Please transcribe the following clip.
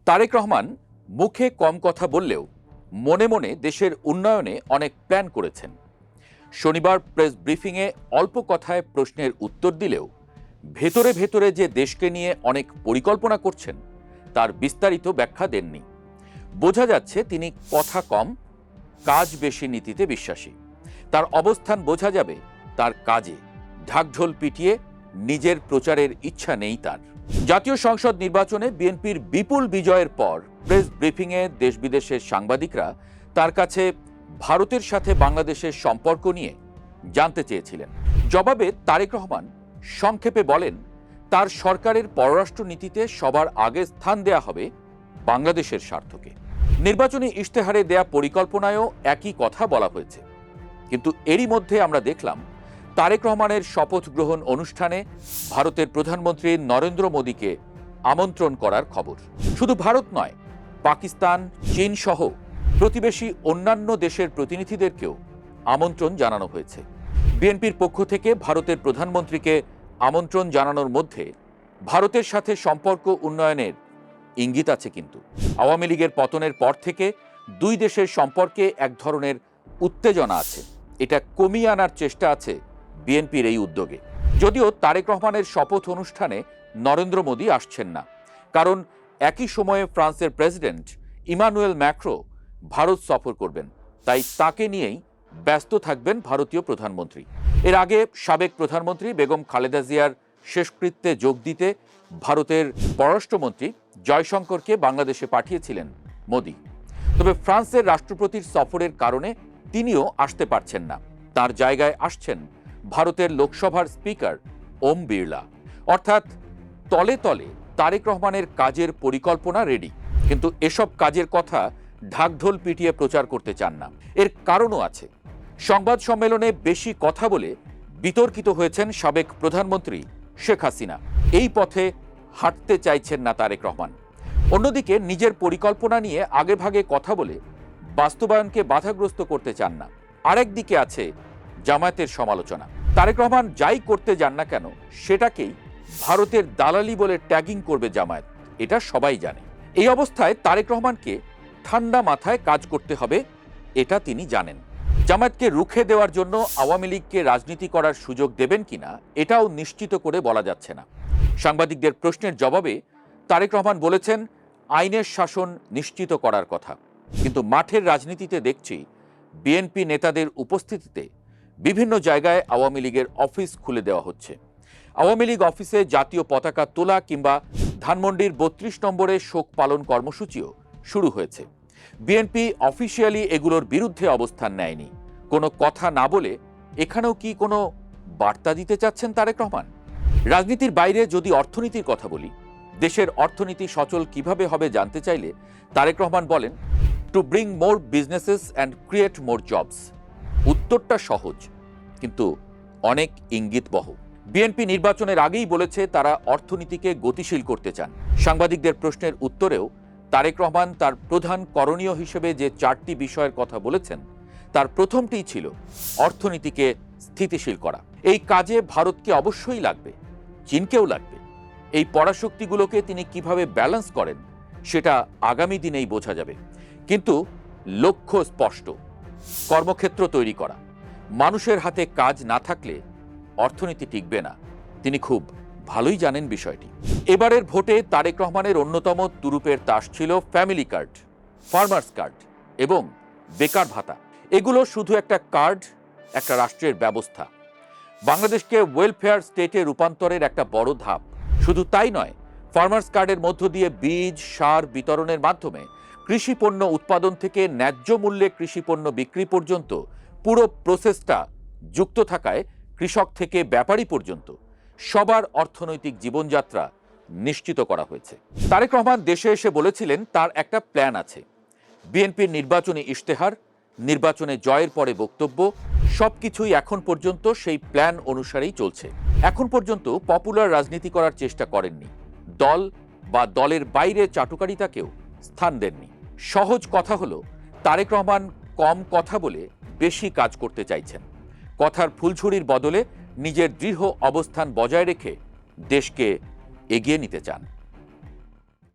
তারেক রহমান মুখে কম কথা বললেও মনে মনে দেশের উন্নয়নে অনেক প্ল্যান করেছেন। শনিবার প্রেস ব্রিফিংয়ে অল্প কথায় প্রশ্নের উত্তর দিলেও ভেতরে ভেতরে যে দেশকে নিয়ে অনেক পরিকল্পনা করছেন তার বিস্তারিত ব্যাখ্যা দেননি। বোঝা যাচ্ছে তিনি কথা কম, কাজ বেশি নীতিতে বিশ্বাসী। তার অবস্থান বোঝা যাবে তার কাজে। ঢাকঢোল পিটিয়ে নিজের প্রচারের ইচ্ছা নেই তার। জাতীয় সংসদ নির্বাচনে বিএনপির বিপুল বিজয়ের পর প্রেস ব্রিফিংয়ে দেশ বিদেশের সাংবাদিকরা তার কাছে ভারতের সাথে বাংলাদেশের সম্পর্ক নিয়ে জানতে চেয়েছিলেন। জবাবে তারেক রহমান সংক্ষেপে বলেন, তার সরকারের পররাষ্ট্র নীতিতে সবার আগে স্থান দেয়া হবে বাংলাদেশের স্বার্থকে। নির্বাচনী ইশতেহারে দেয়া পরিকল্পনায়ও একই কথা বলা হয়েছে। কিন্তু এরই মধ্যে আমরা দেখলাম তারেক রহমানের শপথ গ্রহণ অনুষ্ঠানে ভারতের প্রধানমন্ত্রী নরেন্দ্র মোদীকে আমন্ত্রণ করার খবর। শুধু ভারত নয়, পাকিস্তান, চীন সহ প্রতিবেশী অন্যান্য দেশের প্রতিনিধিদেরকেও আমন্ত্রণ জানানো হয়েছে। বিএনপির পক্ষ থেকে ভারতের প্রধানমন্ত্রীকে আমন্ত্রণ জানানোর মধ্যে ভারতের সাথে সম্পর্ক উন্নয়নের ইঙ্গিত আছে। কিন্তু আওয়ামী লীগের পতনের পর থেকে দুই দেশের সম্পর্কে এক ধরনের উত্তেজনা আছে। এটা কমিয়ে আনার চেষ্টা আছে বিএনপির এই উদ্যোগে। যদিও তারেক রহমানের শপথ অনুষ্ঠানে নরেন্দ্র মোদী আসছেন না, কারণ একই সময়ে ফ্রান্সের প্রেসিডেন্ট ইমানুয়েল ম্যাক্রো ভারত সফর করবেন, তাই তাকে নিয়েই ব্যস্ত থাকবেন ভারতীয় প্রধানমন্ত্রী। এর আগে সাবেক প্রধানমন্ত্রী বেগম খালেদা জিয়ার শেষকৃত্যে যোগ দিতে ভারতের পররাষ্ট্রমন্ত্রী জয়শঙ্করকে বাংলাদেশে পাঠিয়েছিলেন মোদী। তবে ফ্রান্সের রাষ্ট্রপতির সফরের কারণে তিনিও আসতে পারছেন না। তার জায়গায় আসছেন ভারতের লোকসভার স্পিকার ওম বিড়লা। অর্থাৎ তলে তলে তারেক রহমানের কাজের পরিকল্পনা রেডি, কিন্তু এসব কাজের কথা ঢাকঢোল পিটিয়ে প্রচার করতে চান না। এর কারণও আছে। সংবাদ সম্মেলনে বেশি কথা বলে বিতর্কিত হয়েছেন সাবেক প্রধানমন্ত্রী শেখ হাসিনা। এই পথে হাঁটতে চাইছেন না তারেক রহমান। অন্যদিকে নিজের পরিকল্পনা নিয়ে আগেভাগে কথা বলে বাস্তবায়নকে বাধাগ্রস্ত করতে চান না। আরেক দিকে আছে জামায়াতের সমালোচনা। তারেক রহমান যাই করতে যান না কেন সেটাকেই ভারতের দালালি বলে ট্যাগিং করবে জামায়াত, এটা সবাই জানে। এই অবস্থায় তারেক রহমানকে ঠান্ডা মাথায় কাজ করতে হবে, এটা তিনি জানেন। জামায়াতকে রুখে দেওয়ার জন্য আওয়ামী লীগকে রাজনীতি করার সুযোগ দেবেন কিনা এটাও নিশ্চিত করে বলা যাচ্ছে না। সাংবাদিকদের প্রশ্নের জবাবে তারেক রহমান বলেছেন আইনের শাসন নিশ্চিত করার কথা, কিন্তু মাঠের রাজনীতিতে দেখছি বিএনপি নেতাদের উপস্থিতিতে বিভিন্ন জায়গায় আওয়ামী লীগের অফিস খুলে দেওয়া হচ্ছে। আওয়ামী লীগ অফিসে জাতীয় পতাকা তোলা কিংবা ধানমন্ডির ৩২ নম্বরে শোক পালন কর্মসূচিও শুরু হয়েছে। বিএনপি অফিসিয়ালি এগুলোর বিরুদ্ধে অবস্থান নেয়নি। কোনো কথা না বলে এখানেও কি কোনো বার্তা দিতে চাচ্ছেন তারেক রহমান? রাজনীতির বাইরে যদি অর্থনীতির কথা বলি, দেশের অর্থনীতি সচল কিভাবে হবে জানতে চাইলে তারেক রহমান বলেন, to bring more businesses and create more jobs. উত্তরটা সহজ, কিন্তু অনেক ইঙ্গিতবহ। বিএনপি নির্বাচনের আগেই বলেছে তারা অর্থনীতিকে গতিশীল করতে চান। সাংবাদিকদের প্রশ্নের উত্তরেও তারেক রহমান তার প্রধান করণীয় হিসেবে যে 4টি বিষয়ের কথা বলেছেন তার প্রথমটিই ছিল অর্থনীতিকে স্থিতিশীল করা। এই কাজে ভারতকে অবশ্যই লাগবে, চীনকেও লাগবে। এই পরাশক্তিগুলোকে তিনি কিভাবে ব্যালেন্স করেন সেটা আগামী দিনেই বোঝা যাবে। কিন্তু লক্ষ্য স্পষ্ট, কর্মক্ষেত্র তৈরি করা। মানুষের হাতে কাজ না থাকলে অর্থনীতি টিকবে না, তিনি খুব ভালোই জানেন বিষয়টি। এবারের ভোটে তারেক রহমানের অন্যতম তুরুপের তাস ছিল ফ্যামিলি কার্ড, ফার্মার্স কার্ড এবং বেকার ভাতা। এগুলো শুধু একটা কার্ড, একটা রাষ্ট্রের ব্যবস্থা। বাংলাদেশকে ওয়েলফেয়ার স্টেটে রূপান্তরের একটা বড় ধাপ। শুধু তাই নয়, ফার্মার্স কার্ডের মধ্য দিয়ে বীজ, সার বিতরণের মাধ্যমে কৃষি পণ্য উৎপাদন থেকে ন্যায্য মূল্যে কৃষি পণ্য বিক্রি পর্যন্ত পুরো প্রসেসটা যুক্ত থাকায় কৃষক থেকে ব্যাপারী পর্যন্ত সবার অর্থনৈতিক জীবনযাত্রা নিশ্চিত করা হয়েছে। তারেক রহমান দেশে এসে বলেছিলেন তার একটা প্ল্যান আছে। বিএনপির নির্বাচনী ইশতেহার, নির্বাচনে জয়ের পরে বক্তব্য, সবকিছুই এখন পর্যন্ত সেই প্ল্যান অনুসারেই চলছে। এখন পর্যন্ত পপুলার রাজনীতি করার চেষ্টা করেননি। দল বা দলের বাইরে চাটুকারিতাকেও স্থান দেননি। সহজ কথা হলো, তারেক রহমান কম কথা বলে বেশি কাজ করতে চাইছেন। কথার ফুলঝুরির বদলে নিজের দৃঢ় অবস্থান বজায় রেখে দেশকে এগিয়ে নিতে চান।